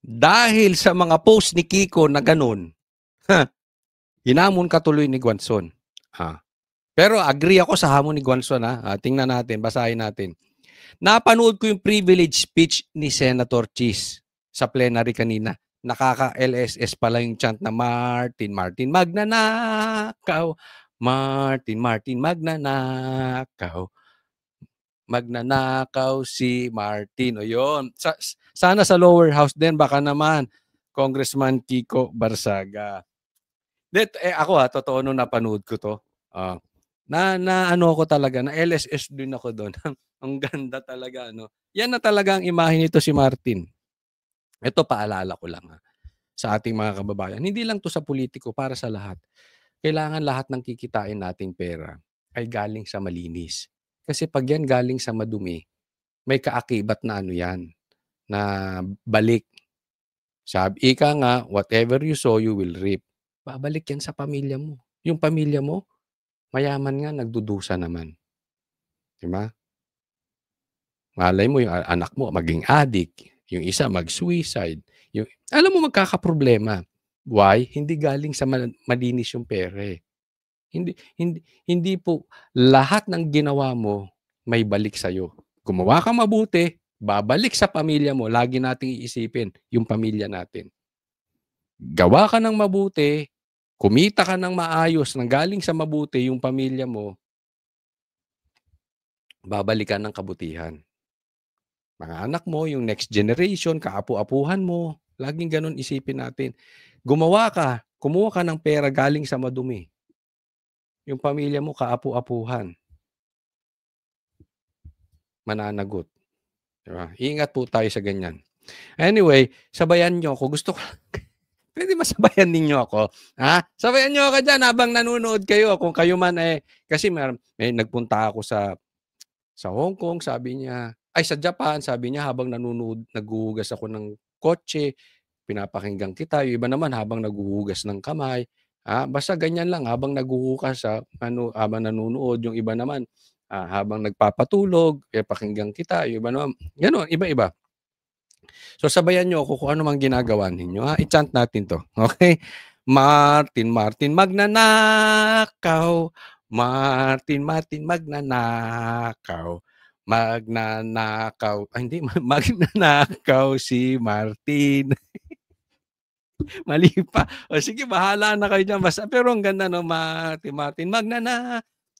Dahil sa mga post ni Kiko na ganun, hinamon ka tuloy ni Guanzon. Pero agree ako sa hamon ni Guanzon. Tingnan natin, basahin natin. Napanood ko yung privilege speech ni Senator Cheese sa plenary kanina. Nakaka-LSS pala yung chant na Martin, Martin, magnanakaw. Martin, Martin, magnanakaw. Magnanakaw si Martin. O yun. Sana sa lower house din, baka naman, Congressman Kiko Barsaga. Ako totoo nung napanood ko to. Na ano ako talaga, na LSS din ako doon. Ang ganda talaga, no? Yan na talaga ang imahe nito si Martin. Ito paalala ko lang sa ating mga kababayan. Hindi lang to sa politiko, para sa lahat. Kailangan lahat ng kikitain nating pera ay galing sa malinis. Kasi pag yan galing sa madumi, may kaakibat na ano yan, na balik. Sabi ika nga, whatever you sow, you will reap. Babalik yan sa pamilya mo. Yung pamilya mo, mayaman nga, nagdudusa naman. Diba? Malay mo yung anak mo maging addict, yung isa mag-suicide. Alam mo magkakaproblema. Why? Hindi galing sa malinis yung pera eh. Hindi po lahat ng ginawa mo may balik sa'yo. Gumawa ka mabuti, babalik sa pamilya mo. Lagi nating iisipin yung pamilya natin. Gawa ka ng mabuti, kumita ka ng maayos, nang galing sa mabuti yung pamilya mo, babalikan ng kabutihan. Mga anak mo, yung next generation, kaapu-apuhan mo, laging ganun isipin natin. Kumuha ka ng pera galing sa madumi. Yung pamilya mo, kaapu-apuhan. Mananagot. Diba? Ingat po tayo sa ganyan. Anyway, sabayan nyo ako. Gusto ko, pwede masabayan ninyo ako? Sabayan nyo ako dyan habang nanonood kayo. Kung kayo man kasi may nagpunta ako sa Hong Kong, sabi niya, sa Japan, sabi niya habang nanonood, naghuhugas ako ng kotse, pinapakinggan kita. Yung iba naman habang naghuhugas ng kamay. Basta ganyan lang habang naghuhugas, habang nanonood. Yung iba naman habang nagpapatulog, pakinggan kita. Yung iba naman, gano'n, iba-iba. So sabayan nyo ako kung ano mang ginagawa ninyo. I-chant natin to. Okay? Martin, Martin, magnanakaw. Martin, Martin, magnanakaw. Magnanakaw. Hindi, magnanakaw si Martin. Mali pa. O sige, bahala na kayo dyan. Basta, pero ang ganda, no? Martin, Martin,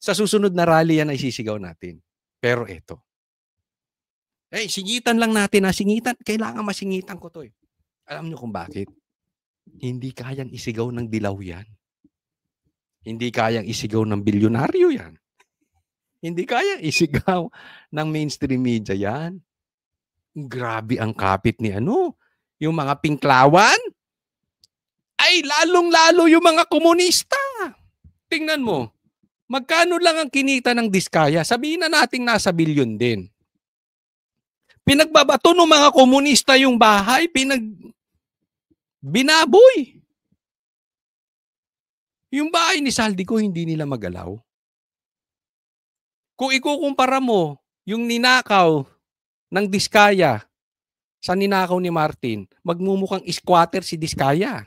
Sa susunod na rally yan ay sisigaw natin. Pero ito. Singitan lang natin. Singitan. Kailangan masingitan ko to. Alam nyo kung bakit? Hindi kayang isigaw ng dilaw yan. Hindi kayang isigaw ng bilyonaryo yan. Hindi kayang isigaw ng mainstream media yan. Grabe ang kapit ni yung mga pinklawan. Ay, lalong-lalo yung mga komunista. Tingnan mo, magkano lang ang kinita ng Diskaya? Sabihin na nating nasa bilyon din. Pinagbabato ng mga komunista yung bahay, binaboy. Yung bahay ni Saldico, hindi nila magalaw. Kung ikukumpara mo yung ninakaw ng Diskaya sa ninakaw ni Martin, magmumukhang squatter si Diskaya.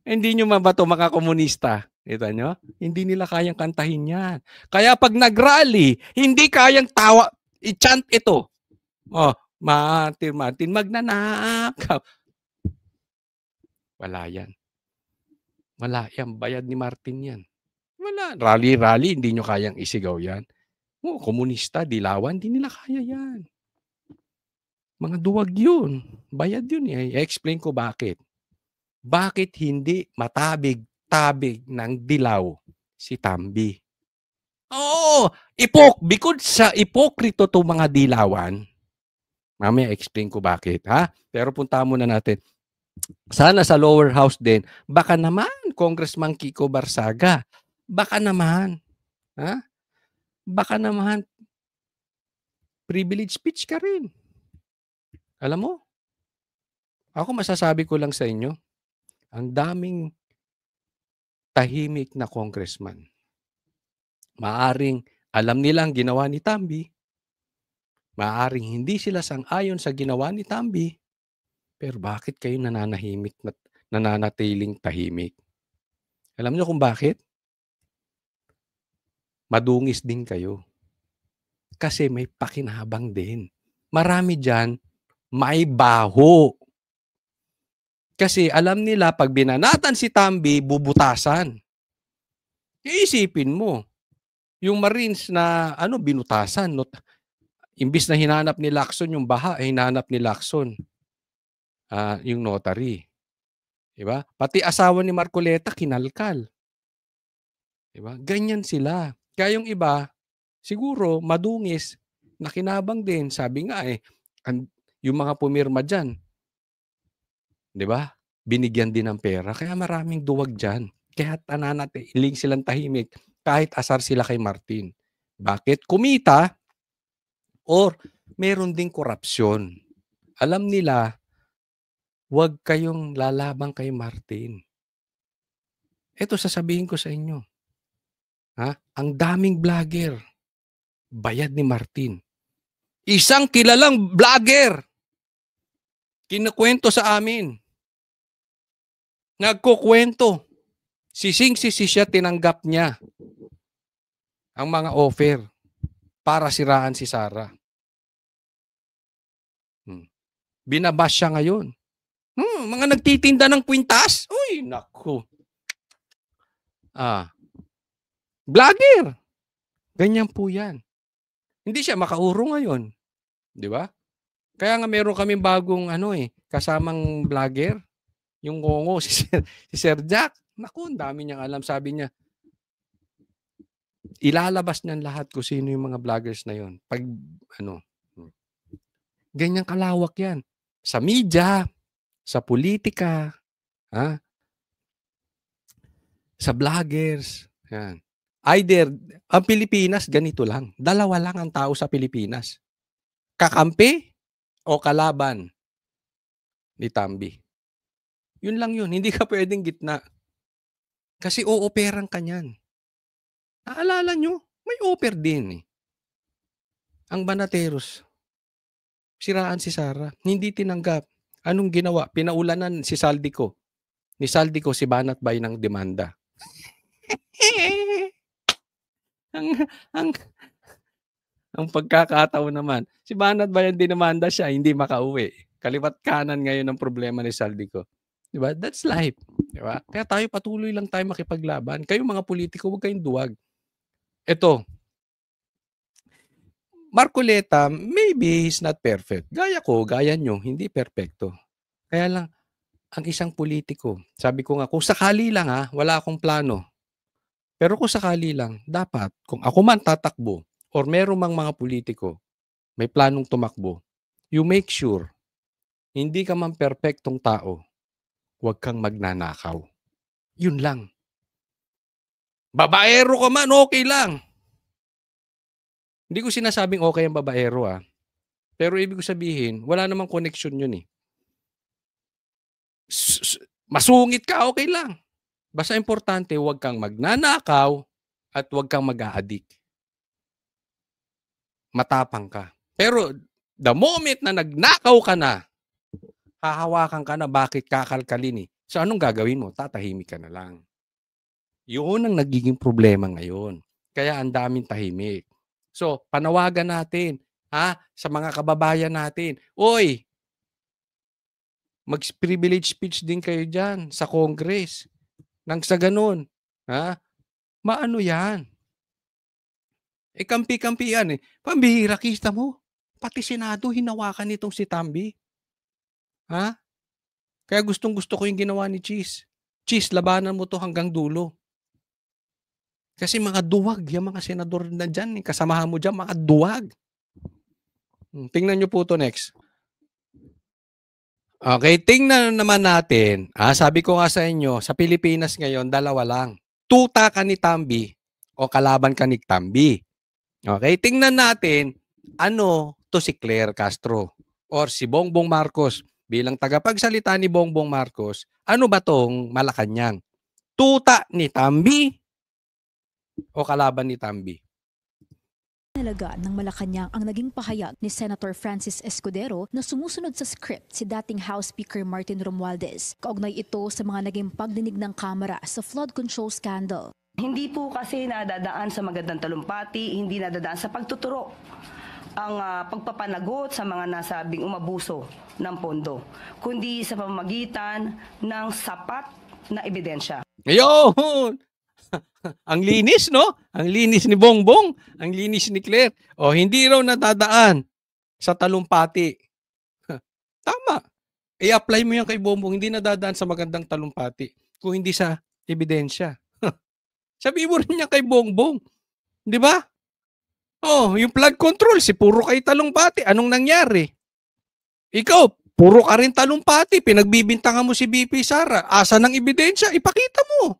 Hindi nyo mabato mga komunista. Kita nyo? Hindi nila kayang kantahin yan. Kaya pag nag-rally, hindi kayang tawa, i-chant ito. Martin, Martin, magnanakaw. Wala yan. Wala yan. Bayad ni Martin yan. Wala. Rally, hindi nyo kayang isigaw yan. Komunista, dilawan, hindi nila kaya yan. Mga duwag yun. Bayad yun eh. I-explain ko bakit. Bakit hindi matabig-tabig ng dilaw si Tambi? Oo, bukod sa ipokrito to mga dilawan, mamaya explain ko bakit, Pero punta muna natin. Sana sa lower house din, baka naman, Congressman Kiko Barsaga, baka naman, baka naman, privilege speech ka rin. Alam mo, ako masasabi ko lang sa inyo, ang daming tahimik na congressman. Maaring alam nilang ginawa ni Tambi, Maaaring hindi sila sang-ayon sa ginawa ni Tambi, pero bakit kayo nananatiling tahimik? Alam niyo kung bakit? Madungis din kayo. Kasi may pakinabang din. Marami diyan may baho. Kasi alam nila 'pag binanatan si Tambi, bubutasan. Iisipin mo, yung Marines na binutasan, imbis na hinanap ni Lacson yung baha, hinanap ni Lacson yung notary. 'Di ba? Pati asawa ni Marcoleta kinalkal. 'Di ba? Ganyan sila. Kaya yung iba, siguro madungis, nakinabang din. Sabi nga yung mga pumirma diyan, 'di ba? Binigyan din ng pera. Kaya maraming duwag diyan. Kaya nananatiling silang tahimik kahit asar sila kay Martin. Bakit? Kumita or meron ding korupsyon. Alam nila, huwag kayong lalabang kay Martin. Ito sasabihin ko sa inyo. Ang daming vlogger. Bayad ni Martin. Isang kilalang vlogger. Kinukwento sa amin. Nagkukwento. Sising-sisi siya, tinanggap niya ang mga offer para siraan si Sara. Binabash siya ngayon. Mga nagtitinda ng kwintas? Uy, naku. Vlogger. Ganyan po yan. Hindi siya makaurong ngayon. Di ba? Kaya nga meron kaming bagong kasamang vlogger. Yung ngongo, si Sir Jack. Naku, ang dami niyang alam. Sabi niya, ilalabas niyan lahat kung sino yung mga vloggers na yon. Pag ganyan kalawak yan. Sa media, sa politika, sa vloggers. Yan. Either, ang Pilipinas, ganito lang. Dalawa lang ang tao sa Pilipinas. Kakampi o kalaban ni Tambi. Yun lang yun. Hindi ka pwedeng gitna. Kasi ooperan ka niyan. Naalala nyo, may offer din. Ang Banateros, siraan si Sara. Hindi tinanggap. Anong ginawa? Pinaulanan si Saldico. Ni Saldico si Banat Bay ng demanda. ang pagkakataon naman, si Banat Bay ang dinamanda siya, hindi makauwi. Kaliwat kanan ngayon ang problema ni Saldico. Diba? That's life. Diba? Kaya tayo patuloy lang tayo makipaglaban. Kayo mga politiko, huwag kayong duwag. Ito, Marcoleta, maybe he's not perfect. Gaya ko, gaya nyo, hindi perfecto. Kaya lang, ang isang politiko, sabi ko nga, kung sakali lang wala akong plano. Pero kung sakali lang, dapat, kung ako man tatakbo, or meron mang mga politiko, may planong tumakbo, you make sure, hindi ka man perfectong tao, huwag kang magnanakaw. Yun lang. Babaero ka man, okay lang. Hindi ko sinasabing okay ang babaero Pero ibig ko sabihin, wala namang connection yun Masungit ka, okay lang. Basta importante, huwag kang magnanakaw at huwag kang mag-a-addict. Matapang ka. Pero the moment na nagnakaw ka na, hahawakan ka na, bakit kakalkalin So anong gagawin mo? Tatahimik ka na lang. Yun ang nagiging problema ngayon. Kaya ang daming tahimik. So, panawagan natin sa mga kababayan natin. Oy, mag-privilege speech din kayo dyan sa Congress. Nang sa ganun, maano yan? Kampi-kampi yan Pambihira, kita mo. Pati Senado, hinawakan nitong si Tambi. Kaya gustong-gusto ko yung ginawa ni Cheese. Cheese, labanan mo to hanggang dulo. Kasi mga duwag, yung mga senador na dyan, kasamahan mo dyan, mga duwag. Tingnan nyo po to next. Okay, tingnan naman natin. Sabi ko nga sa inyo, sa Pilipinas ngayon, dalawa lang. Tuta ka ni Tambi o kalaban ka ni Tambi. Okay, tingnan natin, to si Claire Castro or si Bongbong Marcos. Bilang tagapagsalita ni Bongbong Marcos, ano ba tong Malacanang? Tuta ni Tambi o kalaban ni Tambi? Nalaga ng Malacanang ang naging pahayag ni Senator Francis Escudero na sumusunod sa script si dating House Speaker Martin Romualdez. Kaugnay ito sa mga naging pagdinig ng Kamara sa flood control scandal. Hindi po kasi nadadaan sa magandang talumpati, hindi nadadaan sa pagtuturo ang pagpapanagot sa mga nasabing umabuso ng pondo, kundi sa pamamagitan ng sapat na ebidensya. Ayun! Ang linis, no? Ang linis ni Bongbong, ang linis ni Claire. O, hindi raw nadadaan sa talumpati. Tama. I-apply mo yan kay Bongbong, hindi nadadaan sa magandang talumpati kung hindi sa ebidensya. Sabi mo rin niya kay Bongbong. Di ba? Oh, yung flood control, si puro kay talumpati. Anong nangyari? Ikaw, puro ka rin talumpati. Pinagbibintangan mo si BP Sara. Asa ng ebidensya? Ipakita mo.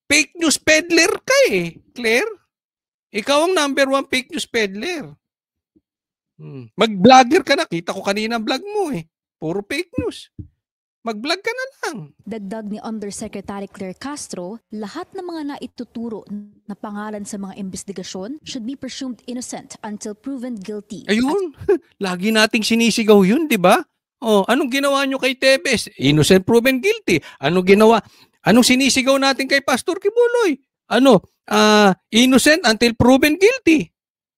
Fake news peddler ka eh, Claire. Ikaw ang number 1 fake news peddler. Mag-vlogger ka na. Kita ko kanina ang vlog mo eh. Puro fake news. Mag-vlog ka na lang. Dagdag ni Undersecretary Claire Castro, lahat ng mga naituturo na pangalan sa mga investigasyon should be presumed innocent until proven guilty. Ayun. Lagi nating sinisigaw yun, di ba? Oh, anong ginawa nyo kay Tebes? Innocent proven guilty. Anong sinisigaw natin kay Pastor Kibuloy? Innocent until proven guilty.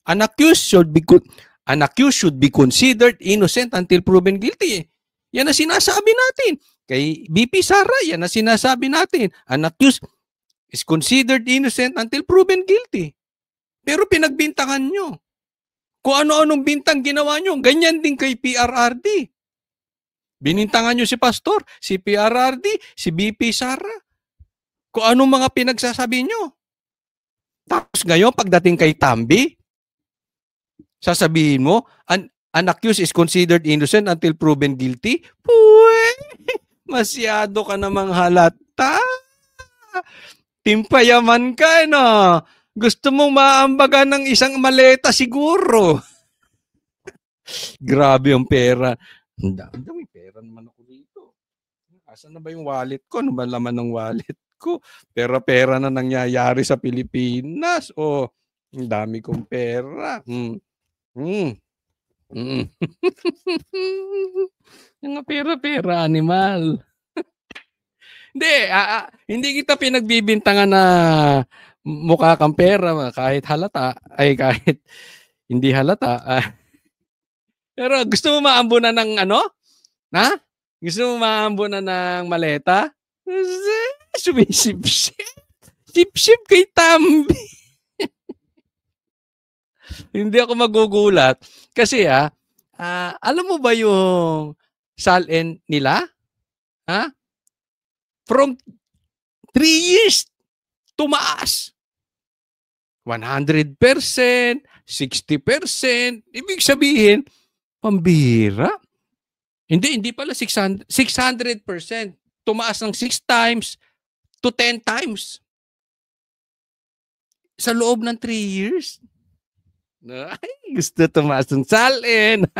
An accused should be considered innocent until proven guilty. Yan ang sinasabi natin. Kay BP Sara, yan ang sinasabi natin. An accused is considered innocent until proven guilty. Pero pinagbintangan nyo. Kung ano-anong bintang ginawa nyo, ganyan din kay PRRD. Binintangan nyo si Pastor, si PRRD, si BP Sara. Kung anong mga pinagsasabi nyo. Tapos ngayon, pagdating kay Tambi, sasabihin mo, an accused is considered innocent until proven guilty? Masyado ka namang halata. Timpayaman ka, no? Gusto mong maambagan ng isang maleta siguro. Grabe yung pera. Ang dami pera naman ako dito. Asan na ba yung wallet ko? Ano ba laman ng wallet ko? Pera-pera na nangyayari sa Pilipinas. Oh, ang dami kong pera. Mga pera-pera, animal. Hindi kita pinagbibintangan na mukha kang pera kahit halata. Ay, kahit hindi halata. Pero gusto mo maambunan ng ano? Ha? Gusto mo maambunan ng maleta? Sumisip-sip. Sip-sip kay Tambi. Hindi ako magugulat. Kasi alam mo ba yung SALN nila? Ha? From 3 years, tumaas. 100%, 60%. Ibig sabihin, pambira. Hindi pala 600%. Tumaas ng 6 times to 10 times. Sa loob ng 3 years. Ay, gusto tumaas ng SALN.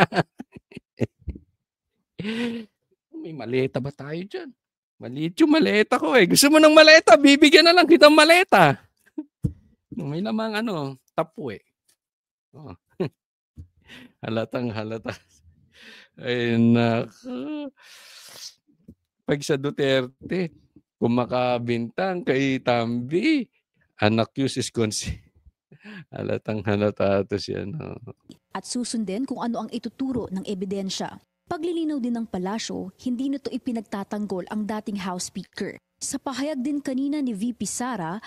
May maleta ba tayo dyan? Maliit yung maleta ko eh. Gusto mo ng maleta? Bibigyan na lang kitang maleta. May lamang tapo eh. Oh. Halatang halata. Ay, naku. Pag sa Duterte, kung makabintang kay Tambi, an accused is considered. Halatang halata ito siya. No? At susundin kung ano ang ituturo ng ebidensya. Paglilinaw din ng palasyo, hindi nito ipinagtatanggol ang dating House Speaker. Sa pahayag din kanina ni VP Sara,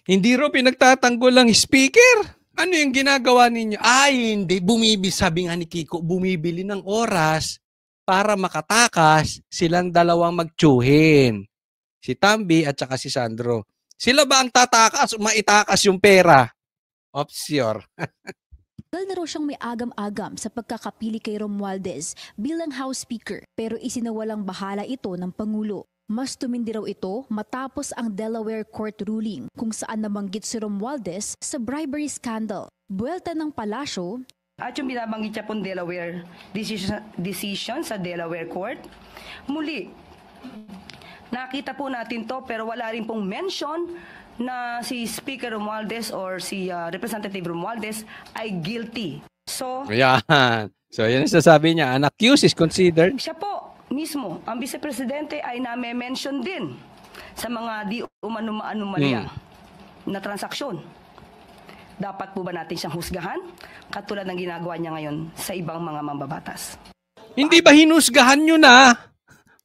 hindi ro pinagtatanggol ang Speaker. Ano yung ginagawa ninyo? Ay, hindi. Sabi nga ni Kiko, bumibili ng oras para makatakas silang dalawang magtsuhin. Si Tambi at saka si Sandro. Sila ba ang tatakas o maitakas yung pera? Opsyor. Tagal na raw siyang may agam-agam sa pagkakapili kay Romualdez bilang House Speaker pero isinawalang bahala ito ng Pangulo. Mas tumindi raw ito matapos ang Delaware Court ruling kung saan nabanggit si Romualdez sa bribery scandal. Buwelta ng palasyo. At yung binabanggit niya pong Delaware decision sa Delaware Court, muli, nakita po natin to pero wala rin pong mention na si Speaker Romualdez or si Representative Romualdez ay guilty. So, Ayan. So, yan ang sasabi niya. An accused is considered. siya po mismo, ang Vice-Presidente ay na-mention din sa mga di umano-anomalya na transaksyon. Dapat po ba natin siyang husgahan? Katulad ng ginagawa niya ngayon sa ibang mga mambabatas. Hindi ba hinusgahan nyo na?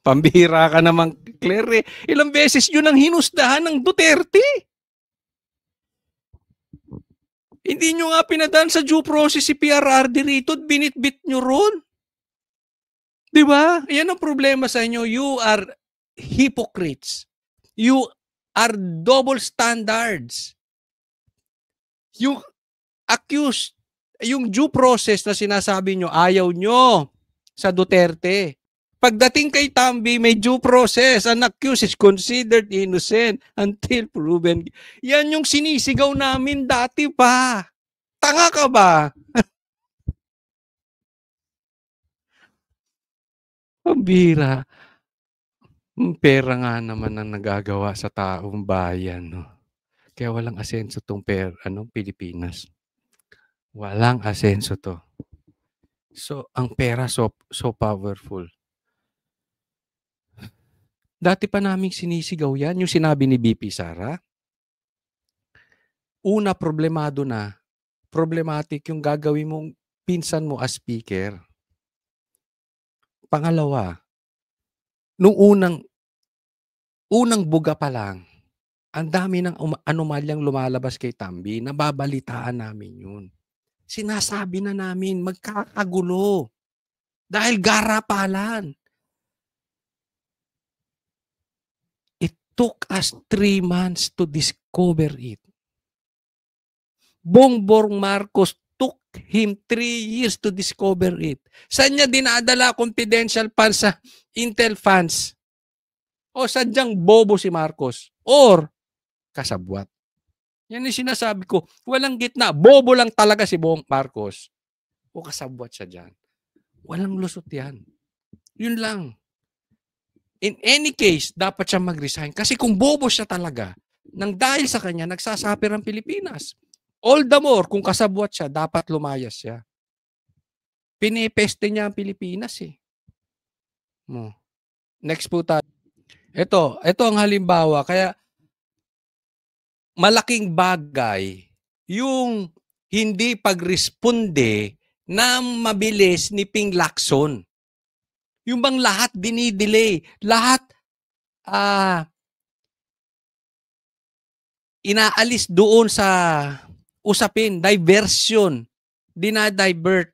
Pambihira ka naman, Claire. Ilang beses yun ang hinusdahan ng Duterte. Hindi nyo nga pinadaan sa due process si PRRD rito at binitbit nyo ron. Di ba? Yan ang problema sa inyo. You are hypocrites. You are double standards. Yung accused, yung due process na sinasabi nyo, ayaw nyo sa Duterte. Pagdating kay Tambi, may due process. An accused is considered innocent until proven. Yan yung sinisigaw namin dati pa. Tanga ka ba? Pambira. Pera nga naman ang nagagawa sa taong bayan. No? Kaya walang asenso tong Pilipinas. Walang asenso to. So, ang pera so powerful. Dati pa naming sinisigaw yan, yung sinabi ni BP Sara. Una, problematic yung gagawin mong pinsan mo as speaker. Pangalawa, nung unang buga pa lang, ang dami ng anomalyang lumalabas kay Tambi, nababalitaan namin yun. Sinasabi na namin, magkakagulo. Dahil garapalan. It took us 3 months to discover it. Bongbong Marcos took him 3 years to discover it. Saan niya dinadala confidential funds sa Intel funds? O sadyang bobo si Marcos? Or kasabwat? Yan yung sinasabi ko. Walang gitna. Bobo lang talaga si Bongbong Marcos. O kasabwat siya dyan. Walang lusot yan. Yun lang. In any case, dapat siya mag-resign. Kasi kung bobo siya talaga, nang dahil sa kanya, nagsasapir ang Pilipinas. All the more, kung kasabwat siya, dapat lumayas siya. Pinipeste niya ang Pilipinas eh. Next po tayo. Ito ang halimbawa. Kaya, malaking bagay yung hindi pagresponde na mabilis ni Ping Lacson. Yung bang lahat dinidelay, lahat inaalis doon sa usapin, diversion, dinadivert.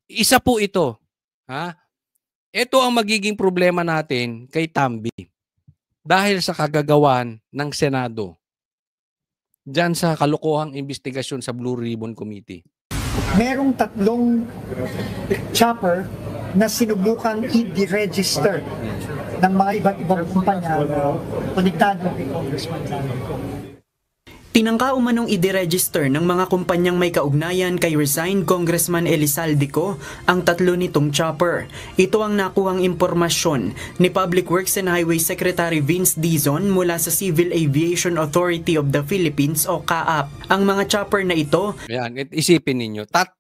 Isa po ito. Ito ang magiging problema natin kay Tambi dahil sa kagagawan ng Senado. Diyan sa kalokohang investigasyon sa Blue Ribbon Committee. Merong 3 chopper na sinubukang i-deregister ng mga iba't ibang kumpanya na konektado kay Congressman Lalo. Tinangka umanong i-deregister ng mga kumpanyang may kaugnayan kay resigned Congressman Elizaldico ang 3 nitong chopper. Ito ang nakuhang impormasyon ni Public Works and Highway Secretary Vince Dizon mula sa Civil Aviation Authority of the Philippines o CAAP. Ang mga chopper na ito, Ayan, isipin ninyo, 3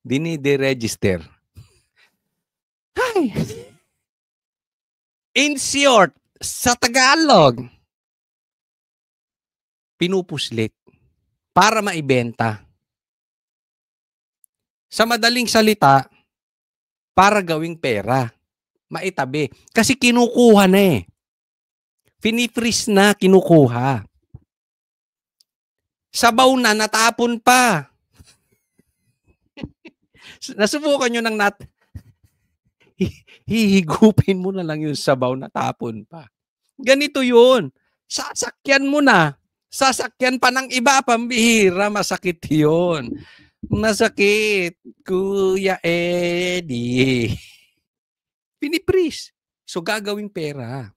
dinideregister. Hay! In short, sa Tagalog, pinupuslit para maibenta. Sa madaling salita, para gawing pera, maitabi. Kasi kinukuha na eh. Pinifreeze na, kinukuha. Sabaw na, natapon pa. Nasubukan nyo ng hihigupin mo na lang yung sabaw na tapon pa. Ganito yun. Sasakyan mo na. Sasakyan pa ng iba, pambihira, masakit yun. Masakit, Kuya Eddie. Pinipris. So gagawing pera.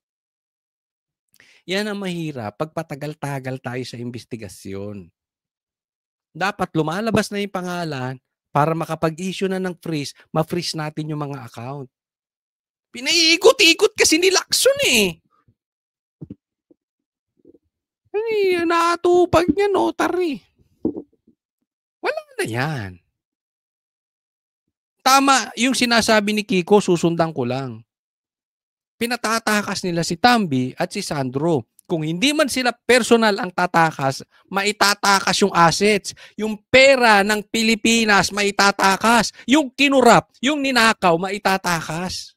Yan ang mahirap pag patagal-tagal tayo sa investigasyon. Dapat lumalabas na yung pangalan para makapag-issue na ng freeze, ma-freeze natin yung mga account. Pinaiikot-ikot kasi ni Lacson eh. Ay, natupag niya, notary. Wala na yan. Tama, yung sinasabi ni Kiko, susundan ko lang. Pinatatakas nila si Tambi at si Sandro. Kung hindi man sila personal ang tatakas, maitatakas yung assets. Yung pera ng Pilipinas, maitatakas. Yung kinurap, yung ninakaw, maitatakas.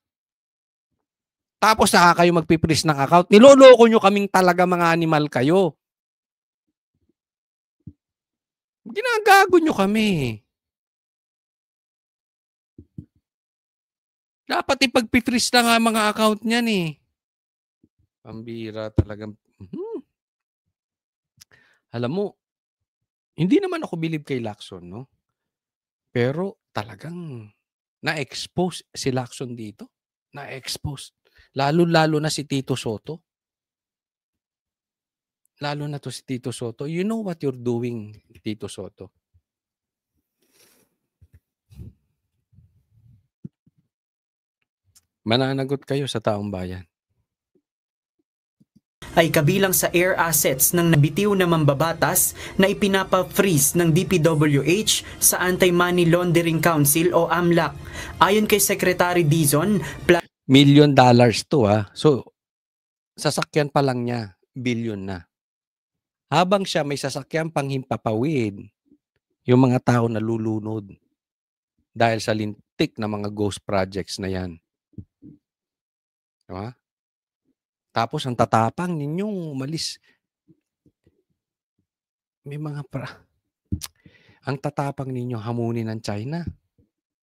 Tapos saka kayo magpipris ng account. Niloloko nyo kaming talaga mga animal kayo. Ginagago nyo kami. Dapat ipag-freeze na nga mga account niyan eh. Pambira talagang. Alam mo, hindi naman ako believe kay Lacson, no? Pero talagang na-expose si Lacson dito. Na-expose. Lalo-lalo na si Tito Soto. Lalo na to si Tito Soto. You know what you're doing, Tito Soto? Mananagot kayo sa taong bayan. Ay kabilang sa air assets ng nabitiw na mambabatas na ipinapa-freeze ng DPWH sa Anti-Money Laundering Council o AMLAC. Ayon kay Secretary Dizon, $1 million to So, sasakyan pa lang niya, billion na. Habang siya may sasakyan pang himpapawid, yung mga tao nalulunod dahil sa lintik na mga ghost projects na yan. Diba? Tapos ang tatapang ninyong umalis. May mga ang tatapang ninyo hamunin ng China.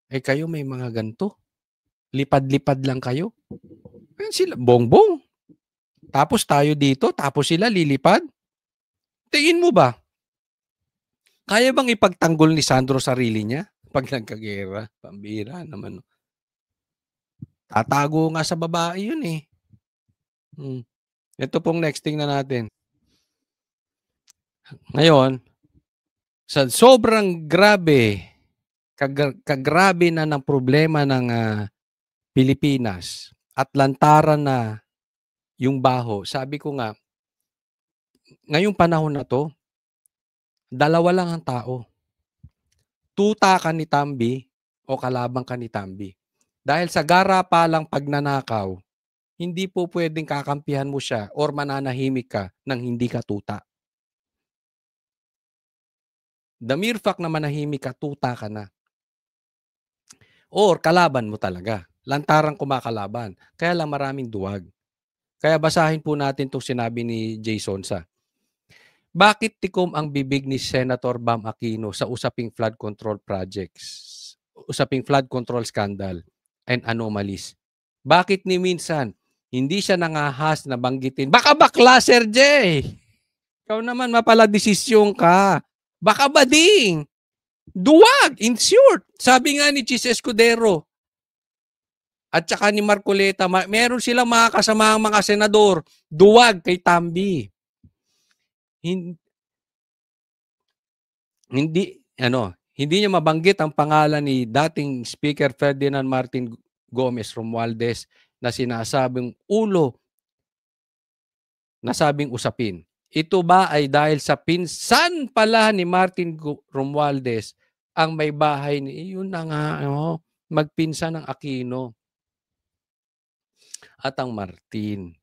Eh kayo may mga ganto. Lipad-lipad lang kayo. Ayan sila, bongbong. Tapos tayo dito, tapos sila lilipad. Tingin mo ba? Kaya bang ipagtanggol ni Sandro sarili niya pag nagkagera? Pambira naman. Tatago nga sa babae yun eh. Ito pong next thing na natin. Ngayon, sa sobrang grabe, kagrabe na ng problema ng Pilipinas at lantaran na yung baho, sabi ko nga, ngayong panahon na to, dalawa lang ang tao. Tuta ka ni Tambi o kalabang ka ni Tambi. Dahil sa garapalang pagnanakaw, hindi po pwedeng kakampihan mo siya or mananahimik ka nang hindi ka tuta. The mere fact na manahimik ka, tuta ka na. Or kalaban mo talaga. Lantarang kumakalaban. Kaya lang maraming duwag. Kaya basahin po natin itong sinabi ni Jason sa. Bakit tikom ang bibig ni Senator Bam Aquino sa usaping flood control projects? Usaping flood control scandal and anomalies. Bakit ni minsan hindi siya nangahas na banggitin? Baka bakla, Sir J. Ikaw naman mapala-desisyon ka. Baka bading. Duwag, in short. Sabi nga ni Chis Escudero at saka ni Marcoleta, meron silang mga kasamaang mga senador. Duwag kay Tambi. Hindi niya mabanggit ang pangalan ni dating Speaker Ferdinand Martin Gomez Romualdez na sinasabing nasabing usapin. Ito ba ay dahil sa pinsan pala ni Martin Romualdez ang may bahay ni yun na nga, magpinsan ng Aquino at ang Martin.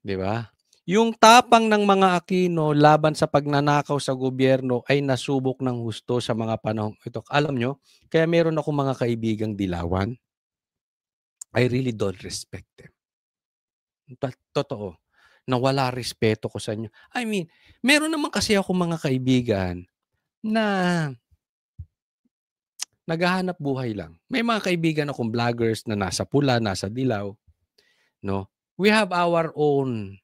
'Di ba? Yung tapang ng mga Aquino laban sa pagnanakaw sa gobyerno ay nasubok ng husto sa mga panahong ito. Alam nyo, kaya meron ako mga kaibigang dilawan. I really don't respect them. Totoo. Nawala respeto ko sa inyo. I mean, meron naman kasi ako mga kaibigan na naghahanap buhay lang. May mga kaibigan akong vloggers na nasa pula, nasa dilaw. No? We have our own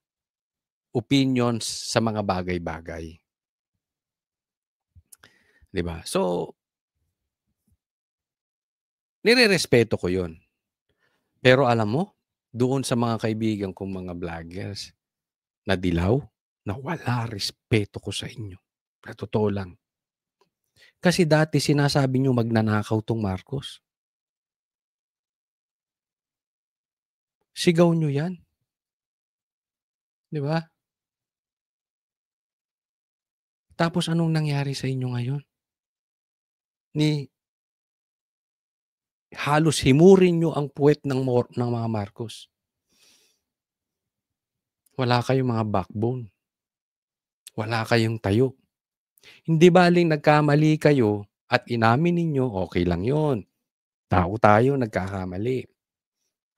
opinions sa mga bagay-bagay. 'Di ba? So, nire-respeto ko 'yon. Pero alam mo, doon sa mga kaibigan kong mga vloggers na dilaw, na wala respeto ko sa inyo. Na totoo lang. Kasi dati sinasabi nyo magnanakaw tong Marcos. Sigaw nyo yan. Di ba? Tapos anong nangyari sa inyo ngayon? Halos himurin nyo ang puwet ng mga Marcos. Wala kayong mga backbone. Wala kayong tayo. Hindi baling nagkamali kayo at inamin ninyo, okay lang yon. Tao tayo, nagkakamali.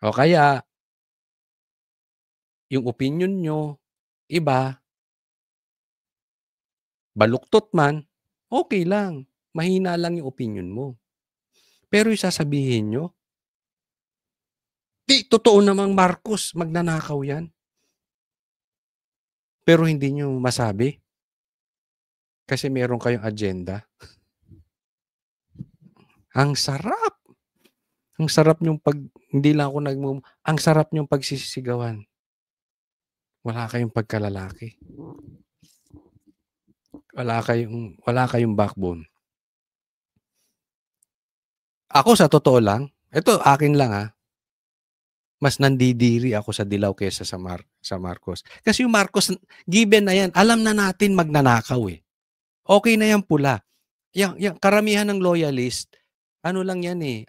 O kaya, yung opinion nyo, iba, baluktot man, okay lang. Mahina lang yung opinion mo. Pero yung sasabihin nyo, totoo namang Marcos, magnanakaw yan. Pero hindi nyo masabi. Kasi meron kayong agenda. Ang sarap. Ang sarap nyong hindi lang ako ang sarap nyong pagsisigawan. Wala kayong pagkalalaki. Wala kayong backbone. Ako sa totoo lang, ito akin lang mas nandidiri ako sa Dilaw kaysa sa Marcos. Kasi yung Marcos, given na yan, alam na natin magnanakaw eh. Okay na yan pula. Yung karamihan ng loyalist, ano lang yan eh,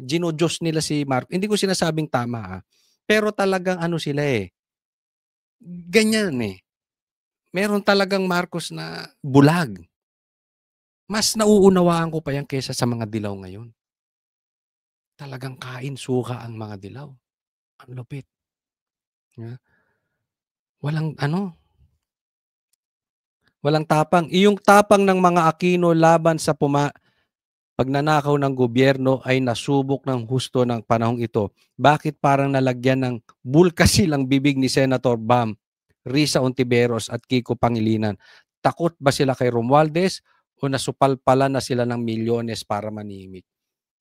ginodiyos nila si Marcos. Hindi ko sinasabing tama pero talagang ano sila eh, ganyan eh. Meron talagang Marcos na bulag. Mas nauunawaan ko pa yan kaysa sa mga Dilaw ngayon. Talagang kain suka ang mga Dilaw. Ang lupit. Walang tapang. Yung tapang ng mga Aquino laban sa pagnanakaw ng gobyerno ay nasubok ng husto ng panahong ito. Bakit parang nalagyan ng bulkasil ang bibig ni Senator Bam, Risa Ontiveros at Kiko Pangilinan? Takot ba sila kay Romualdez o nasupalpala na sila ng milyones para manimik?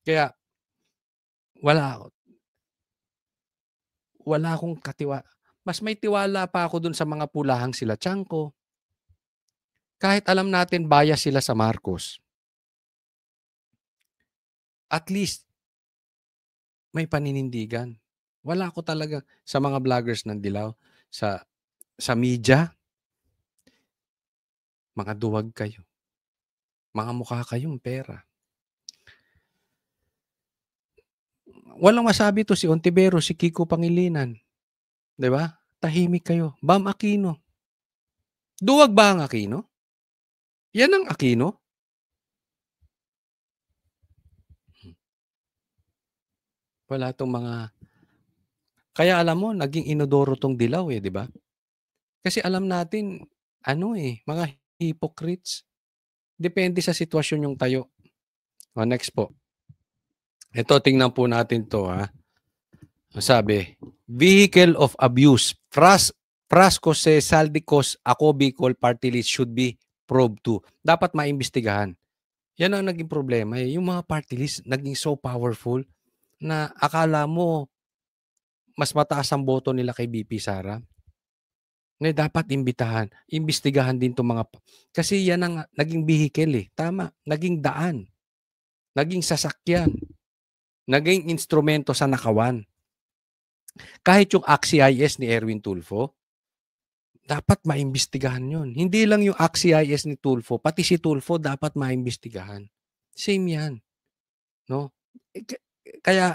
Kaya wala akong katiwala. Mas may tiwala pa ako dun sa mga pulahang sila Tiangco. Kahit alam natin bias sila sa Marcos. At least, may paninindigan. Wala ako talaga sa mga vloggers ng Dilaw. Sa media, mga duwag kayo. Mga mukha kayong pera. Walang masabi to si Ontiveros, si Kiko Pangilinan. 'Di ba? Tahimik kayo. Bam Aquino. Duwag ba ang Aquino? Yan ang Aquino? Wala tong mga... Kaya alam mo, naging inodoro tong Dilaw 'di ba? Kasi alam natin, mga hypocrites. Depende sa sitwasyon yung tayo. Next po. Ito, tingnan po natin to Sabi, vehicle of abuse. Frasco se Saldicos ako Bicol party list should be probed too. Dapat maimbestigahan. Yan ang naging problema Yung mga party list naging so powerful na akala mo mas mataas ang boto nila kay BP Sara. Na dapat imbestigahan din itong mga... Kasi yan ang naging vehicle Tama, naging daan. Naging sasakyan. Naging instrumento sa nakawan. Kahit yung AXIS ni Erwin Tulfo, dapat maimbestigahan yun. Hindi lang yung AXIS ni Tulfo, pati si Tulfo dapat maimbestigahan. Same yan. No? Kaya,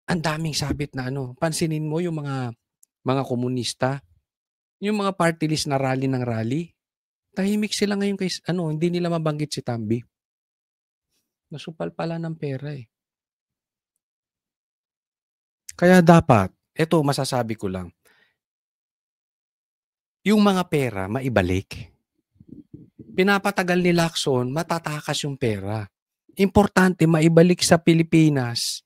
ang daming sabit na pansinin mo yung mga komunista, yung mga party list na rally ng rally, tahimik sila ngayon kay hindi nila mabanggit si Tambi. Nasupal pala ng pera Kaya dapat, ito masasabi ko lang, yung mga pera maibalik. Pinapatagal ni Lacson, matatakas yung pera. Importante maibalik sa Pilipinas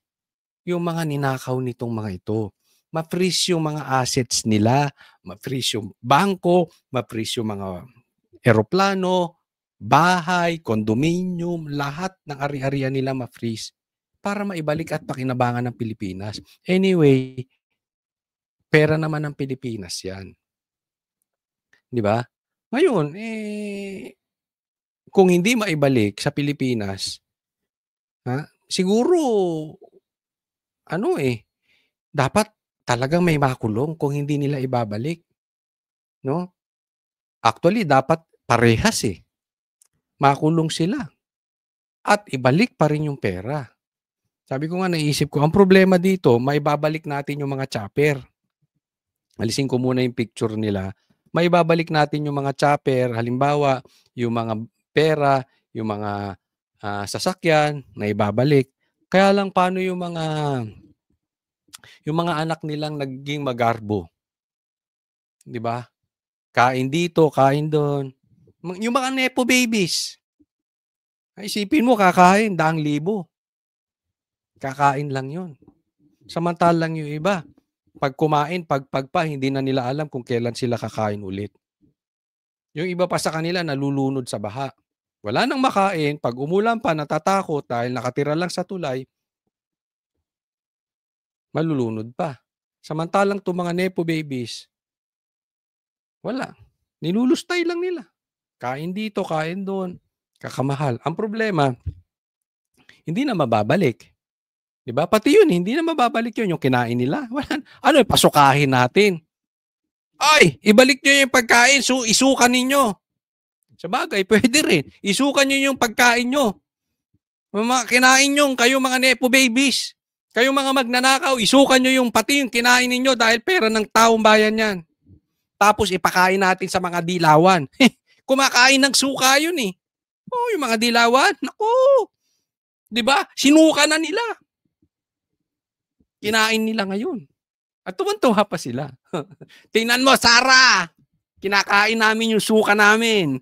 yung mga ninakaw nitong mga ito. Ma-freeze yung mga assets nila, ma-freeze yung bangko, ma-freeze yung mga eroplano, bahay, kondominium, lahat ng ari-arian nila ma-freeze para maibalik at pakinabangan ng Pilipinas. Anyway, pera naman ng Pilipinas yan. Di ba? Ngayon, kung hindi maibalik sa Pilipinas, siguro, dapat talagang may makulong kung hindi nila ibabalik. No? Actually, dapat parehas eh. Makulong sila. At ibalik pa rin yung pera. Sabi ko nga, naisip ko, ang problema dito, maibabalik natin yung mga chopper. Alisin ko muna yung picture nila. Maibabalik natin yung mga chopper, halimbawa, yung mga pera, yung mga sasakyan, na ibabalik. Kaya lang, paano yung mga anak nilang naging magarbo? 'Di ba? Kain dito, kain doon. Yung mga nepo babies. Isipin mo, kakain, 100,000. Kakain lang yun. Samantalang yung iba, pag kumain, pag pa, hindi na nila alam kung kailan sila kakain ulit. Yung iba pa sa kanila, nalulunod sa baha. Wala nang makain, pag umulan pa, natatakot dahil nakatira lang sa tulay, malulunod pa. Samantalang itong mga nepo babies, wala. Nilulustay lang nila. Kain dito, kain doon. Kakamahal. Ang problema, hindi na mababalik. Diba? Pati yun, hindi na mababalik yun. Yung kinain nila. Wala. Ano, pasukahin natin. Ay, ibalik nyo yung pagkain. Isukan ninyo. Sa bagay, pwede rin. Isukan nyo yung pagkain nyo. Kinain nyo, kayo mga nepo babies. Kayo mga magnanakaw, isukan nyo yung pati yung kinain ninyo dahil pera ng taong bayan yan. Tapos ipakain natin sa mga dilawan. Kumakain ng suka yun eh. Oh, yung mga dilawan, naku. 'Di ba? Sinuka na nila. Kinain nila ngayon. At tuwan-tuwa pa sila. Tingnan mo, Sarah. Kinakain namin yung suka namin.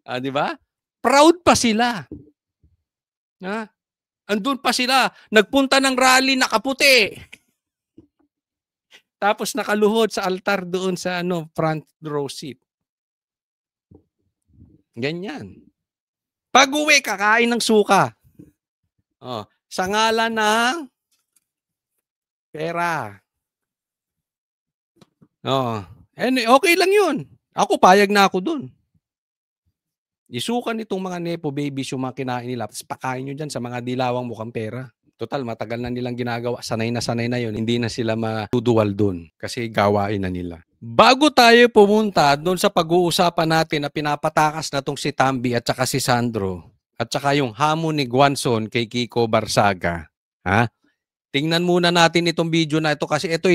'Di ba? Proud pa sila. Andun pa sila. Nagpunta ng rally nakaputi. Tapos nakaluhod sa altar doon sa front row seat. Ganyan. Pag-uwi, kakain ng suka. Sa ngalan ng pera. Okay lang yun. Ako, payag na ako dun. Isukan itong mga nepo babies yung mga kinain nila. Tapos pakain nyo dyan sa mga dilawang mukhang pera. Total, matagal na nilang ginagawa. Sanay na yun. Hindi na sila matuduwal dun. Kasi gawain na nila. Bago tayo pumunta doon sa pag-uusapan natin na pinapatakas na tong si Tambi at saka si Sandro at saka yung hamon ni Guanzon kay Kiko Barsaga. Tingnan muna natin itong video na ito kasi ito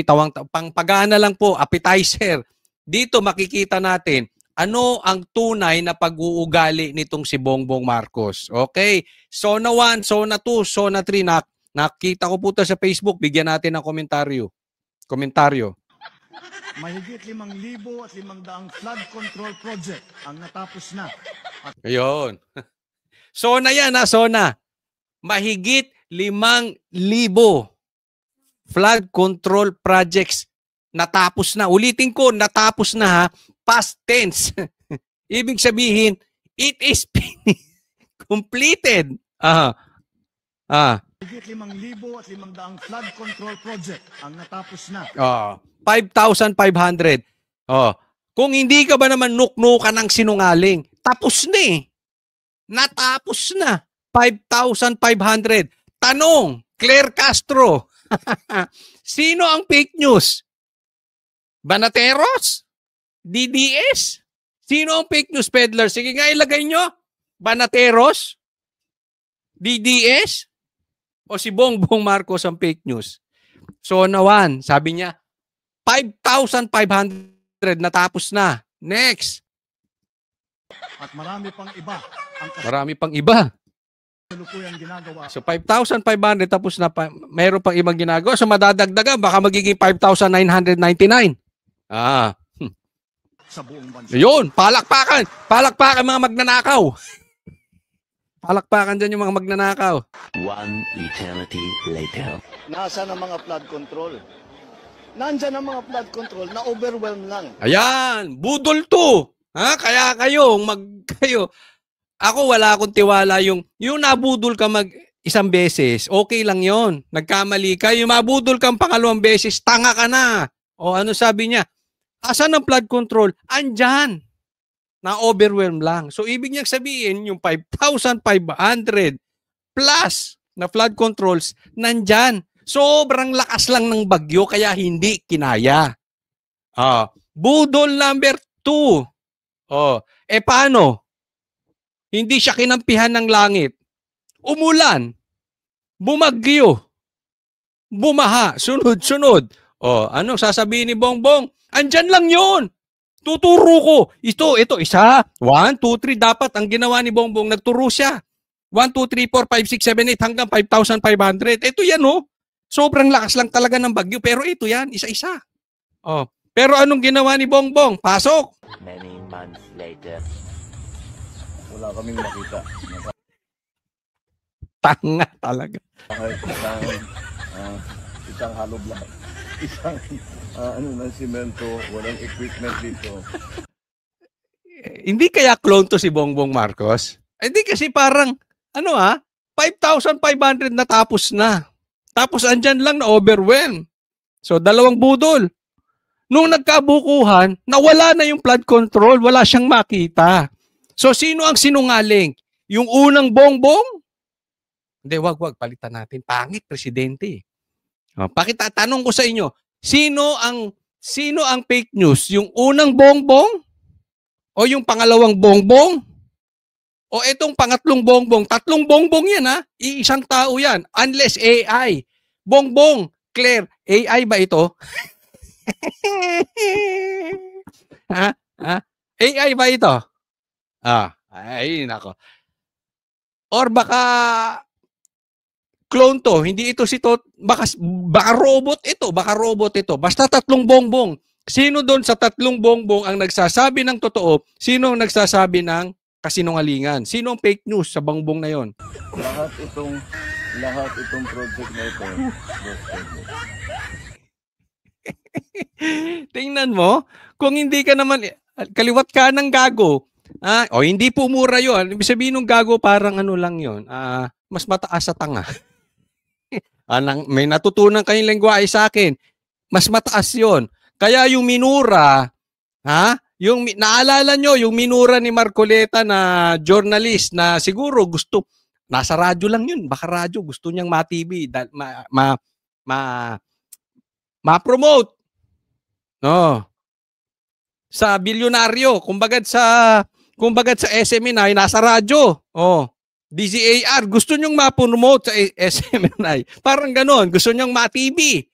pangpagana lang po, appetizer. Dito makikita natin ano ang tunay na pag-uugali nitong si Bongbong Marcos. Okay? Zona 1, Zona 2, Zona 3. Nakita ko po ito sa Facebook. Bigyan natin ng komentaryo. Mahigit 5,500 flood control project ang natapos na. Ayun. Zona yan Zona. Mahigit 5,000 flood control projects natapos na. Ulitin ko, natapos na past tense. Ibig sabihin, it is completed. Mahigit 5,500 flood control project ang natapos na. 5,500. Kung hindi ka ba naman nuknukan ng sinungaling, tapos na eh. Natapos na. 5,500. Tanong, Claire Castro. Sino ang fake news? Banateros? DDS? Sino ang fake news peddler? Sige nga, ilagay nyo. Banateros? DDS? O si Bongbong Marcos ang fake news? Zona 1, sabi niya, 5,500 natapos na. Next. At marami pang iba. Marami pang iba. Ginagawa. So 5,500 tapos na mayroon pang ibang ginagawa. So madadagdagan, baka magiging 5,999. Sa buong bansa. Yun, palakpakan. Palakpakan mga magnanakaw. Palakpakan dyan yung mga magnanakaw. One eternity later. Nasaan ang mga flood control? Nandyan ang mga flood control na overwhelm lang. Ayan, budol to. Kaya kayo. Ako wala akong tiwala yung nabudol ka isang beses, okay lang yon. Nagkamali ka. Yung mabudol kang pangalawang beses, tanga ka na. O ano sabi niya? Asan ang flood control? Andyan. Na-overwhelm lang. So ibig niyang sabihin, yung 5,500 plus na flood controls, nandyan. Sobrang lakas lang ng bagyo kaya hindi kinaya. Budol number 2. Paano? Hindi siya kinampihan ng langit. Umulan. Bumagyo. Bumaha. Sunod-sunod. Anong sasabihin ni Bongbong? Andyan lang yun. Tuturo ko. Ito, isa. 1, 2, 3. Dapat ang ginawa ni Bongbong, nagturo siya. 1, 2, 3, 4, 5, 6, 7, 8 hanggang 5,500. Ito yan, Sobrang lakas lang talaga ng bagyo. Pero ito yan, isa-isa. Pero anong ginawa ni Bongbong? Pasok. Many months later. Wala kaming makita. Tanga talaga. Isang hollow block. Isang ng simento. Walang equipment dito. Hindi kaya clone to si Bongbong Marcos? Hindi kasi parang, 5,500 na tapos na. Tapos andyan lang na overwhelm. So, 2 budol. Nung nagkabukuhan, nawala na yung flood control. Wala siyang makita. So, sino ang sinungaling? Yung unang Bongbong? Hindi, wag. Palitan natin. Pangit, presidente. Tanong ko sa inyo, sino ang fake news? Yung unang Bongbong? O yung pangalawang Bongbong? O itong pangatlong Bongbong? 3 Bongbong yan, ha? Iisang tao yan. Unless AI. Bongbong, Claire, AI ba ito? ha? AI ba ito? Ay, nako. Or baka clone to, hindi ito si Tot, baka robot ito, Basta 3 Bongbong. Sino doon sa 3 Bongbong ang nagsasabi ng totoo? Sino ang nagsasabi ng kasinungalingan? Sino ang fake news sa Bongbong na yon? Lahat itong project na ito. Tingnan mo, kung hindi ka naman kaliwat ka ng gago, hindi po mura yun. Ibig sabihin ng gago parang lang yun. Mas mataas sa tanga. May natutunan kayong lengguwahe sa akin. Mas mataas yun. Kaya yung minura, yung naalala nyo, yung minura ni Marcoleta na journalist na siguro nasa radyo lang yun. Baka radyo, gusto niyang ma-TV, ma-promote. No. Sa bilyonaryo, kumbaga sa SMNI, nasa radyo. DZAR, gusto nyong ma-promote sa SMNI. Parang ganon, gusto nyong ma-TV.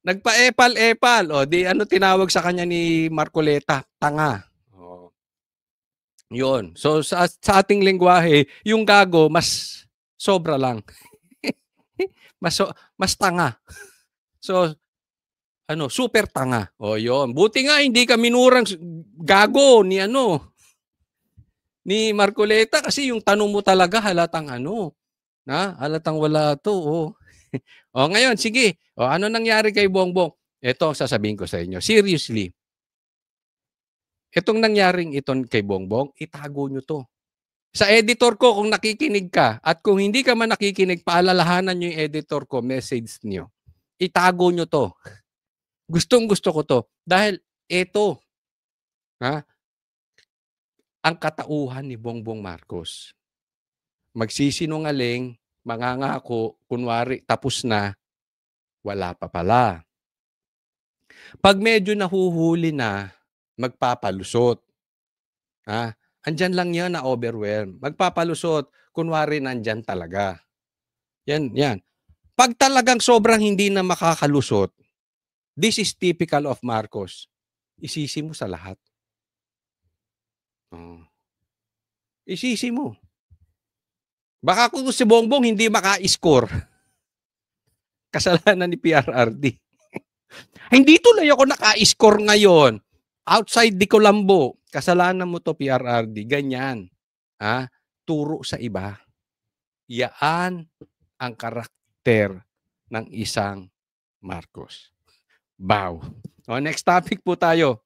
Nagpa-epal. Di ano tinawag sa kanya ni Marcoleta? Tanga. Yun. So sa ating lengguwahe, yung gago mas sobra lang. mas tanga. So super tanga. Yun. Buti nga hindi ka minurang gago ni Marcoleta kasi yung tanong mo talaga halatang halatang wala to. Ngayon, sige. Ano nangyari kay Bongbong? Ito sasabihin ko sa inyo. Seriously. Itong nangyaring kay Bongbong, itago nyo to. Sa editor ko, kung nakikinig ka, at kung hindi ka man nakikinig, paalalahanan nyo yung editor ko, message nyo. Itago nyo to. Gustong-gusto ko to. Dahil ito, ang katauhan ni Bongbong Marcos. Magsisinungaling, mangangako, kunwari, tapos na, wala pa pala. Pag medyo nahuhuli na, magpapalusot. Andyan lang yan na overwhelm. Magpapalusot, kunwari nandyan talaga. Yan. Pag talagang sobrang hindi na makakalusot, this is typical of Marcos. Isisi mo sa lahat. Isisi mo. Baka kung si Bongbong hindi maka-score, kasalanan ni PRRD. Hindi tuloy ako naka-score ngayon. Outside di Colombo, kasalanan mo to PRRD. Ganyan. Turo sa iba. Yaan ang karakter ng isang Marcos. Bow. Next topic po tayo.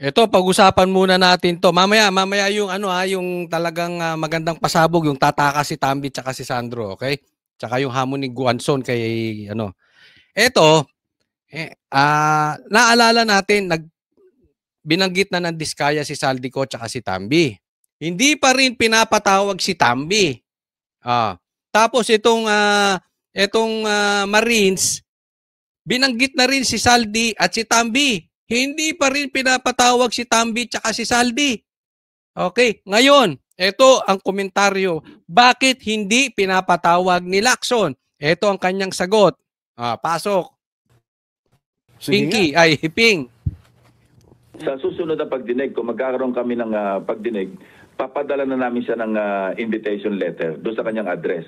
Ito, pag-usapan muna natin to. Mamaya yung yung talagang magandang pasabog, yung tataka si Tambi tsaka si Sandro, okay? Tsaka yung hamon ni Guanzon kay Ito, naalala natin, binanggit na ng Diskaya si Saldico tsaka si Tambi. Hindi pa rin pinapatawag si Tambi. Tapos itong Marines, binanggit na rin si Saldi at si Tambi. Hindi pa rin pinapatawag si Tambi at si Saldi. Okay, ngayon, ito ang komentaryo. Bakit hindi pinapatawag ni Lacson? Ito ang kanyang sagot. Pasok. Pinky, Ping. Sa susunod na pagdinig, kung magkakaroon kami ng pagdinig, papadala na namin siya ng invitation letter doon sa kanyang address.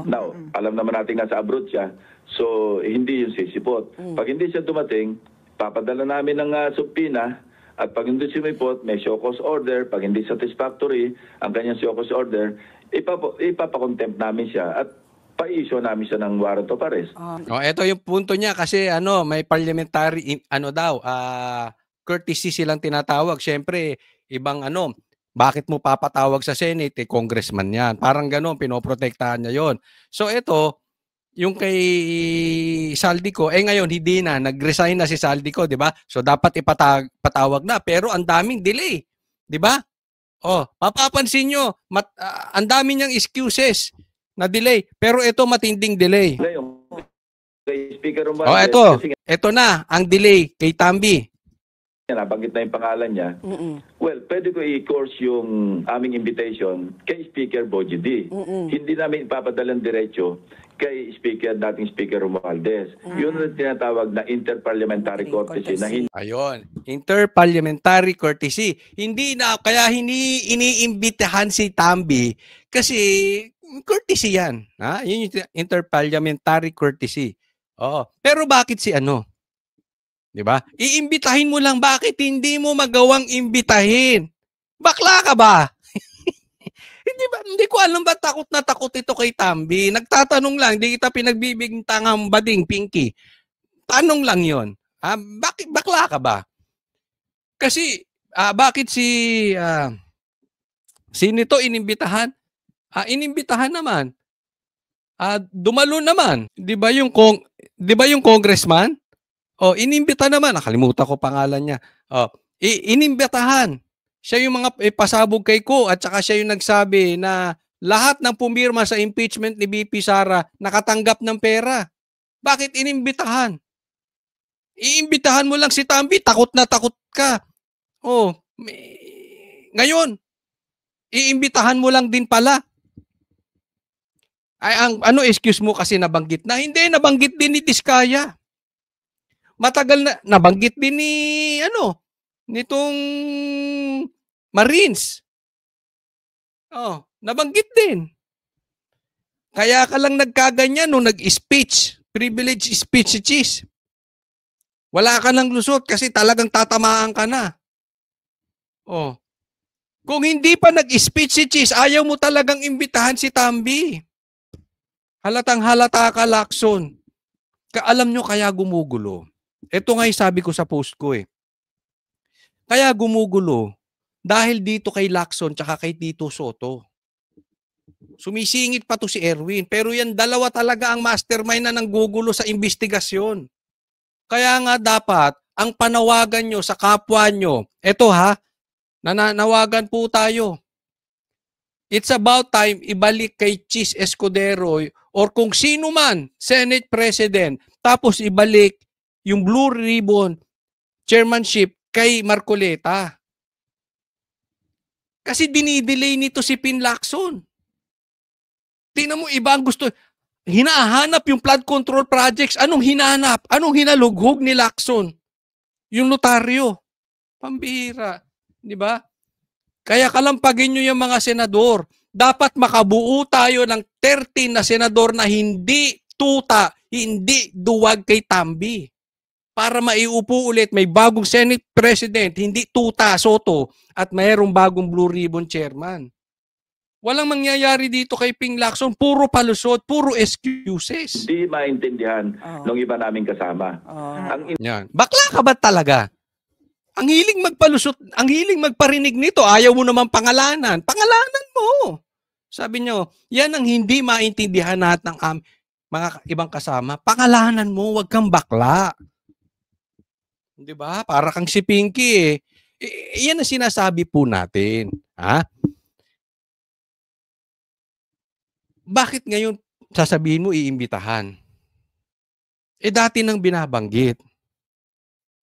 Now, alam naman natin nasa abroad siya, so hindi yung sisipot. Pag hindi siya dumating, papadala namin ng subpoena, at pag hindi sumipot, may show cause order. Pag hindi satisfactory ang kanyang show cause order, ipapakontempt namin siya at pa-issue namin siya ng warrant of arrest. Ito yung punto niya kasi may parliamentary courtesy silang tinatawag. Siyempre, ibang bakit mo papatawag sa Senate? Congressman yan. Parang gano'n, pinoprotektahan niya yon. So ito, yung kay Saldico, ngayon hindi na, nag-resign na si Saldico, di ba? So dapat ipatawag na, pero ang daming delay, di ba? Mapapansin nyo, ang dami niyang excuses na delay, pero ito matinding delay. Ngayon, kay Speaker Romualdez, ito na, ang delay kay Tambi. Nabanggit na yung pangalan niya. Well, pwede ko i-course yung aming invitation kay Speaker Bogie D. Hindi namin ipapadalang diretso kay dating Speaker Romualdez. Yun ang tinatawag na interparliamentary courtesy. Ayun, interparliamentary courtesy. Kaya iniimbitahan si Tambi kasi courtesy yan. Yun yung interparliamentary courtesy. Pero bakit si Diba? Iimbitahin mo lang, bakit hindi mo magawang imbitahin? Bakla ka ba? Hindi ko alam ba takot na takot ito kay Tambi. Nagtatanong lang, hindi kita pinagbibintangang bading, Pinky. Tanong lang yon. Bakit bakla ka ba? Kasi bakit nito inimbitahan? Inimbitahan naman. Dumalo naman. 'Di ba yung congressman? Inimbita naman. Nakalimutan ko pangalan niya. Inimbitahan. Siya yung mga pasabog kay Ko at saka siya yung nagsabi na lahat ng pumirma sa impeachment ni BP Sara nakatanggap ng pera. Bakit inimbitahan? Iimbitahan mo lang si Tambi, takot na takot ka. Ngayon, iimbitahan mo lang din pala. Excuse mo kasi nabanggit na? Hindi, nabanggit din ni Diskaya. Matagal na, nabanggit din nitong Marines. Nabanggit din. Kaya ka lang nagkaganyan nung nag-speech, privilege speeches. Wala ka ng lusot kasi talagang tatamaan ka na. Kung hindi pa nag-speech si Cheese, ayaw mo talagang imbitahan si Tambi. Halatang halata ka, Lacson. Alam nyo kaya gumugulo. Ito nga yung sabi ko sa post ko Kaya gumugulo dahil dito kay Lacson tsaka kay Tito Soto. Sumisingit pa to si Erwin. Pero yan dalawa talaga ang mastermind na nanggugulo sa investigasyon. Kaya nga dapat ang panawagan nyo sa kapwa nyo. Ito nananawagan po tayo. It's about time ibalik kay Cheese Escudero or kung sino man, Senate President, tapos ibalik yung Blue Ribbon chairmanship kay Marcoleta. Kasi dinidelay nito si Pin Lacson. Tingnan mo, iba ang gusto. Hinahanap yung flood control projects. Anong hinanap? Anong hinalughog ni Lacson? Yung notaryo. Pambihira. Di ba? Kaya kalampagin nyo yung mga senador. Dapat makabuo tayo ng 13 na senador na hindi tuta, hindi duwag kay Tambi. Para maiupo ulit, may bagong Senate President, hindi tuta, Soto, at mayroong bagong Blue Ribbon Chairman. Walang mangyayari dito kay Ping Lacson, puro palusot, puro excuses. Hindi maintindihan ng iba naming kasama. Yan. Bakla ka ba talaga? Ang hiling magpalusot, ang hiling magparinig nito, ayaw mo naman pangalanan. Pangalanan mo. Sabi nyo, yan ang hindi maintindihan natin ng mga ibang kasama. Pangalanan mo, wag kang bakla. Di ba? Para kang si Pinky Yan ang sinasabi po natin. bakit ngayon sasabihin mo iimbitahan? Eh dati nang binabanggit.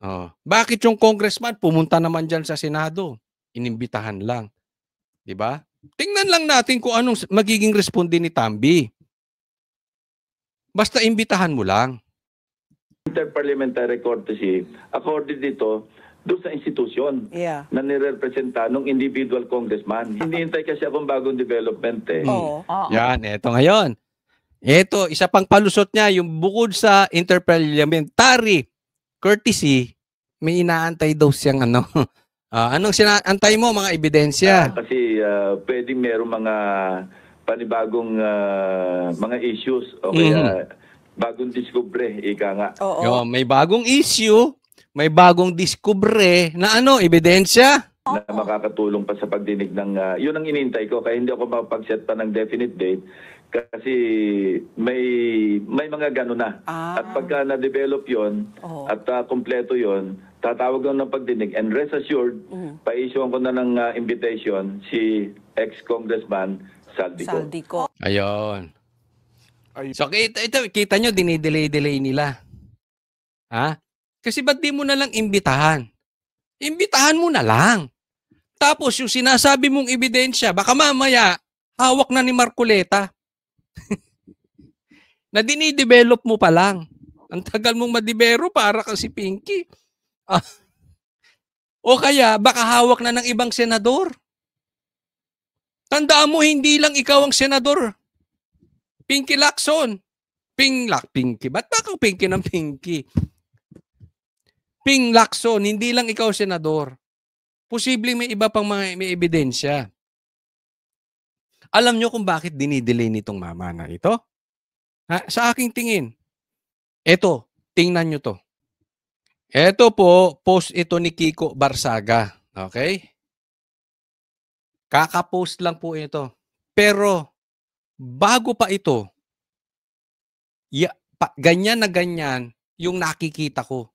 Oh, bakit yung congressman pumunta naman diyan sa Senado? Inimbitahan lang. 'Di ba? Tingnan lang natin kung anong magiging responde ni Tambi. Basta imbitahan mo lang. Interparliamentary courtesy, according dito, doon sa institusyon na nirepresenta ng individual congressman. Hinihintay kasi akong bagong development eh. Yan, eto ngayon. Eto, isa pang palusot niya, yung bukod sa interparliamentary courtesy, may inaantay daw siyang ano. Anong sinaantay mo, mga ebidensya? Kasi pwedeng merong mga panibagong mga issues o kaya bagong diskubre, ika nga. Yo, may bagong issue, may bagong diskubre na ano, ebidensya? Na makakatulong pa sa pagdinig ng, yun ang inintay ko, kaya hindi ako makapag-set pa ng definite date kasi may mga gano'n na. At pagka na-develop yon at kompleto yon, tatawag lang ng pagdinig and rest assured, pa-issuean ko na ng invitation si ex-congressman Saldico. Ayun. So, kita nyo, dinidelay-delay nila. Ha? Kasi ba't di mo na lang imbitahan? Imbitahan mo na lang. Tapos, yung sinasabi mong ebidensya, baka mamaya, hawak na ni Marcoleta. Na dinidevelop mo pa lang. Ang tagal mong madibero para kang si Pinky. O kaya, baka hawak na ng ibang senador. Tandaan mo, hindi lang ikaw ang senador. Pinky Lacson. Pinky. Ba't ba ako Pinky ng Pinky? Ping Lacson, hindi lang ikaw senador. Posibleng may iba pang mga may ebidensya. Alam nyo kung bakit dinidelay nitong mama na ito? Sa aking tingin, eto, tingnan nyo to. Eto po, post ito ni Kiko Barsaga. Okay? Kaka-post lang po ito. Pero, bago pa ito, ganyan na ganyan yung nakikita ko.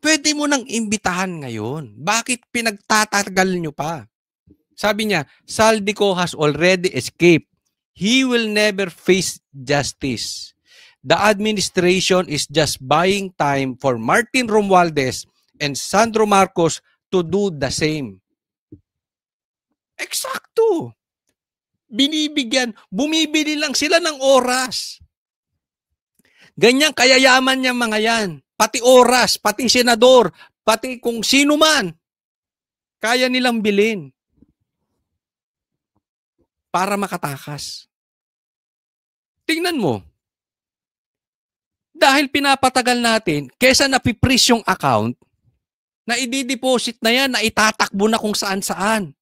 Pwede mo nang imbitahan ngayon. Bakit pinagtatagal nyo pa? Sabi niya, Saldico has already escaped. He will never face justice. The administration is just buying time for Martin Romualdez and Sandro Marcos to do the same. Eksakto. Bumibili lang sila ng oras. Ganyan kayayaman niya mga yan. Pati oras, pati senador, pati kung sino man. Kaya nilang bilhin. Para makatakas. Tingnan mo. Dahil pinapatagal natin, kesa napipris yung account, na i-deposit na yan, na itatakbo na kung saan-saan.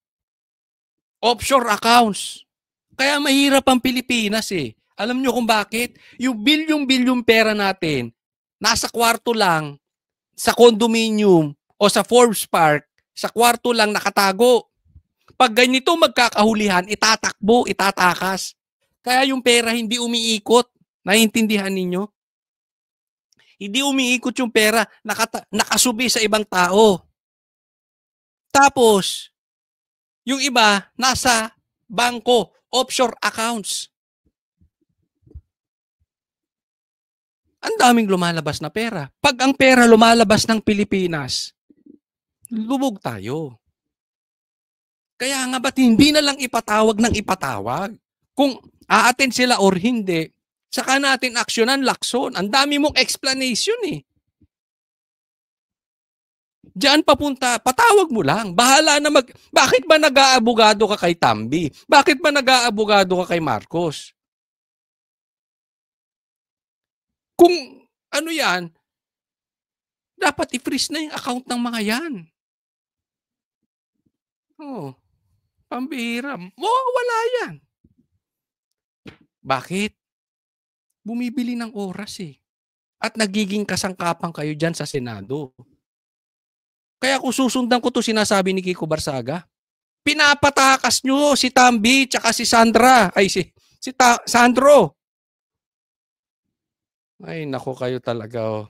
Offshore accounts. Kaya mahirap ang Pilipinas eh. Alam nyo kung bakit? Yung bilyong-bilyong pera natin, nasa kwarto lang, sa condominium, o sa Forbes Park, sa kwarto lang nakatago. Pag ganito magkakahulihan, itatakbo, itatakas. Kaya yung pera hindi umiikot. Naiintindihan ninyo? Hindi umiikot yung pera, nakasubi sa ibang tao. Tapos, yung iba, nasa bangko, offshore accounts. Ang daming lumalabas na pera. Pag ang pera lumalabas ng Pilipinas, lubog tayo. Kaya nga ba't hindi na lang ipatawag ng ipatawag? Kung a-attend sila or hindi, saka natin aksyonan, Lacson. Ang dami mong explanation eh. Diyan papunta, patawag mo lang. Bahala na Bakit ba nag-aabogado ka kay Tambi? Bakit ba nag-aabogado ka kay Marcos? Kung ano yan, dapat i-freeze na yung account ng mga yan. Oh, pambihira. Wala yan. Bakit? Bumibili ng oras eh. At nagiging kasangkapan kayo dyan sa Senado. Kaya kung susundan ko to sinasabi ni Kiko Barsaga, pinapatakas nyo si Tambi tsaka si Sandra. Sandro. Ay, nako kayo talaga. Oh.